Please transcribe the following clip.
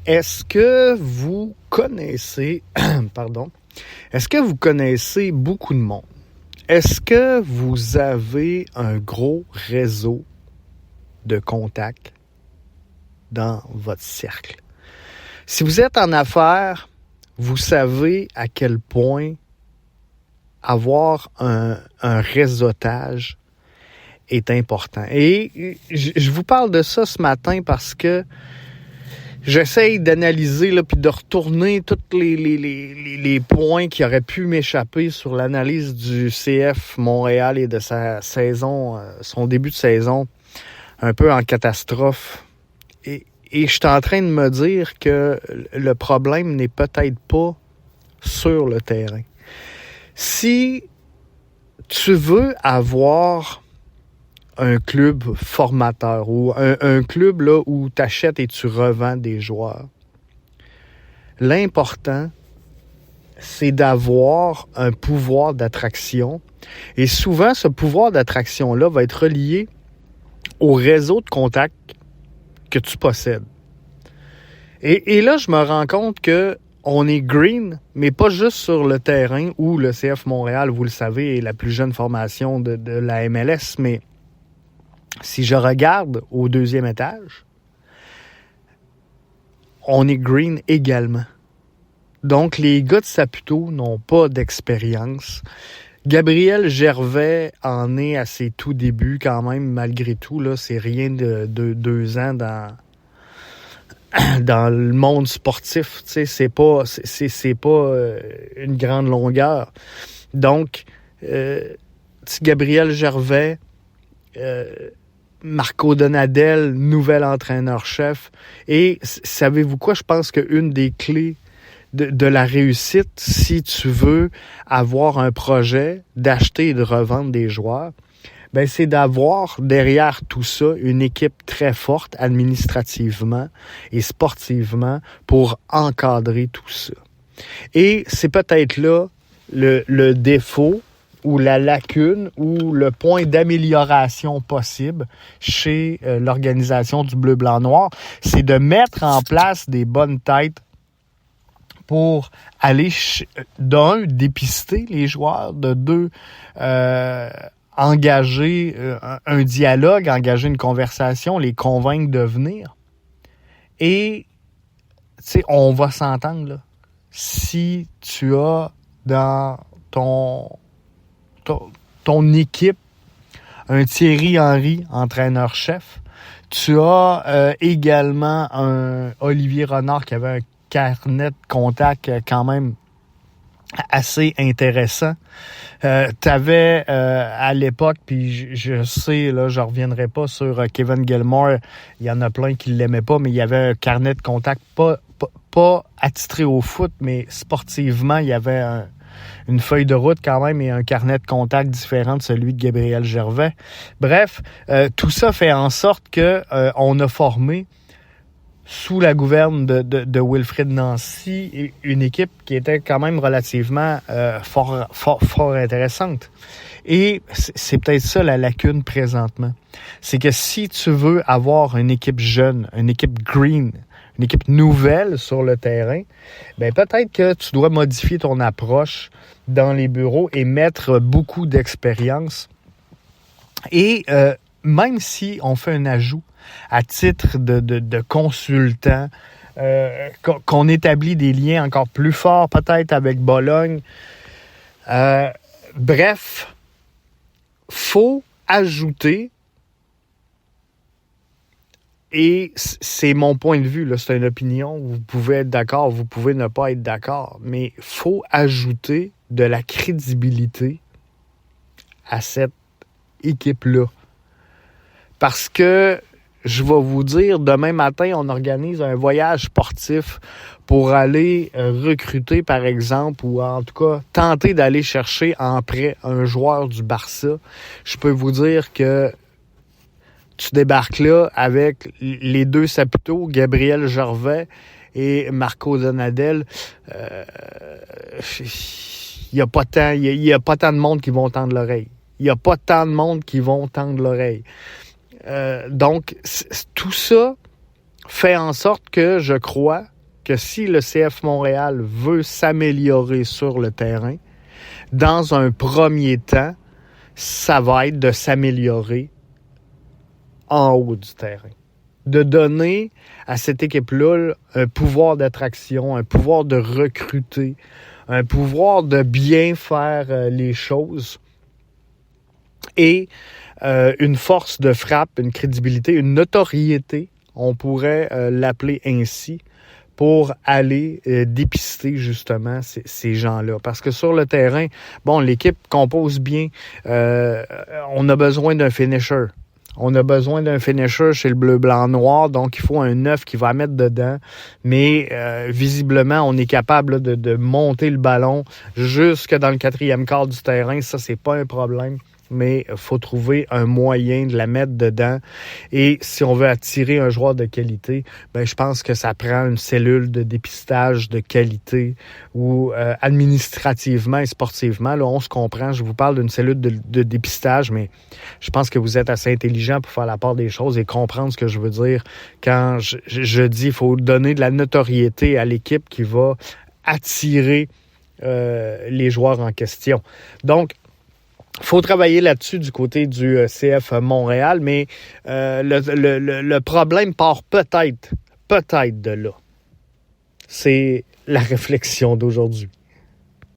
Est-ce que vous connaissez, est-ce que vous connaissez beaucoup de monde? Est-ce que vous avez un gros réseau de contacts dans votre cercle? Si vous êtes en affaires, vous savez à quel point avoir un réseautage est important. Et je vous parle de ça ce matin parce que j'essaye d'analyser puis de retourner tous les points qui auraient pu m'échapper sur l'analyse du CF Montréal et de sa saison, son début de saison un peu en catastrophe. Et je suis en train de me dire que le problème n'est peut-être pas sur le terrain. Si tu veux avoir un club formateur ou un club là, où tu achètes et tu revends des joueurs, l'important, c'est d'avoir un pouvoir d'attraction. Et souvent, ce pouvoir d'attraction-là va être relié au réseau de contacts que tu possèdes. Et là, je me rends compte que on est green, mais pas juste sur le terrain où le CF Montréal, vous le savez, est la plus jeune formation de la MLS, mais si je regarde au deuxième étage, on est green également. Donc, les gars de Saputo n'ont pas d'expérience. Gabriel Gervais en est à ses tout débuts quand même, malgré tout. Là, c'est rien de 2 ans dans le monde sportif. Tu sais, c'est pas une grande longueur. Donc, Gabriel Gervais, Marco Donadel, nouvel entraîneur-chef. Et savez-vous quoi? Je pense qu'une des clés de la réussite, si tu veux avoir un projet d'acheter et de revendre des joueurs, ben c'est d'avoir derrière tout ça une équipe très forte administrativement et sportivement pour encadrer tout ça. Et c'est peut-être là le défaut ou la lacune ou le point d'amélioration possible chez l'organisation du Bleu-Blanc-Noir, c'est de mettre en place des bonnes têtes pour aller, d'un, dépister les joueurs, de deux, engager un dialogue, engager une conversation, les convaincre de venir. Et, tu sais, on va s'entendre, là. Si tu as dans ton équipe un Thierry Henry, entraîneur-chef, tu as également un Olivier Renard qui avait un carnet de contact quand même assez intéressant. Tu avais à l'époque, puis je sais, là, je reviendrai pas sur Kevin Gilmore, il y en a plein qui l'aimaient pas, mais il y avait un carnet de contact pas attitré au foot, mais sportivement, il y avait une feuille de route quand même et un carnet de contact différent de celui de Gabriel Gervais. Bref, tout ça fait en sorte que on a formé sous la gouverne de Wilfrid Nancy, une équipe qui était quand même relativement fort intéressante. Et c'est peut-être ça la lacune présentement. C'est que si tu veux avoir une équipe jeune, une équipe green, une équipe nouvelle sur le terrain, ben peut-être que tu dois modifier ton approche dans les bureaux et mettre beaucoup d'expérience. Et même si on fait un ajout à titre de consultant, qu'on établit des liens encore plus forts peut-être avec Bologne. Bref, faut ajouter, et c'est mon point de vue, là, c'est une opinion, vous pouvez être d'accord, vous pouvez ne pas être d'accord, mais faut ajouter de la crédibilité à cette équipe-là. Parce que je vais vous dire, demain matin, on organise un voyage sportif pour aller recruter, par exemple, ou en tout cas, tenter d'aller chercher en prêt un joueur du Barça. Je peux vous dire que tu débarques là avec les deux Saputo, Gabriel Gervais et Marco Donadel. Il n'y a pas tant de monde qui vont tendre l'oreille. Donc, tout ça fait en sorte que je crois que si le CF Montréal veut s'améliorer sur le terrain, dans un premier temps, ça va être de s'améliorer en haut du terrain. De donner à cette équipe-là un pouvoir d'attraction, un pouvoir de recruter, un pouvoir de bien faire les choses et une force de frappe, une crédibilité, une notoriété, on pourrait l'appeler ainsi, pour aller dépister justement ces gens-là. Parce que sur le terrain, bon, l'équipe compose bien. On a besoin d'un finisher. On a besoin d'un finisher chez le bleu, blanc, noir, donc il faut un neuf qui va mettre dedans. Mais visiblement, on est capable là, de monter le ballon jusque dans le 4e quart du terrain. Ça, c'est pas un problème. Mais il faut trouver un moyen de la mettre dedans. Et si on veut attirer un joueur de qualité, ben je pense que ça prend une cellule de dépistage de qualité où administrativement et sportivement, là, on se comprend. Je vous parle d'une cellule de dépistage, mais je pense que vous êtes assez intelligent pour faire la part des choses et comprendre ce que je veux dire quand je dis qu'il faut donner de la notoriété à l'équipe qui va attirer les joueurs en question. Donc, il faut travailler là-dessus du côté du CF Montréal, mais le problème part peut-être de là. C'est la réflexion d'aujourd'hui.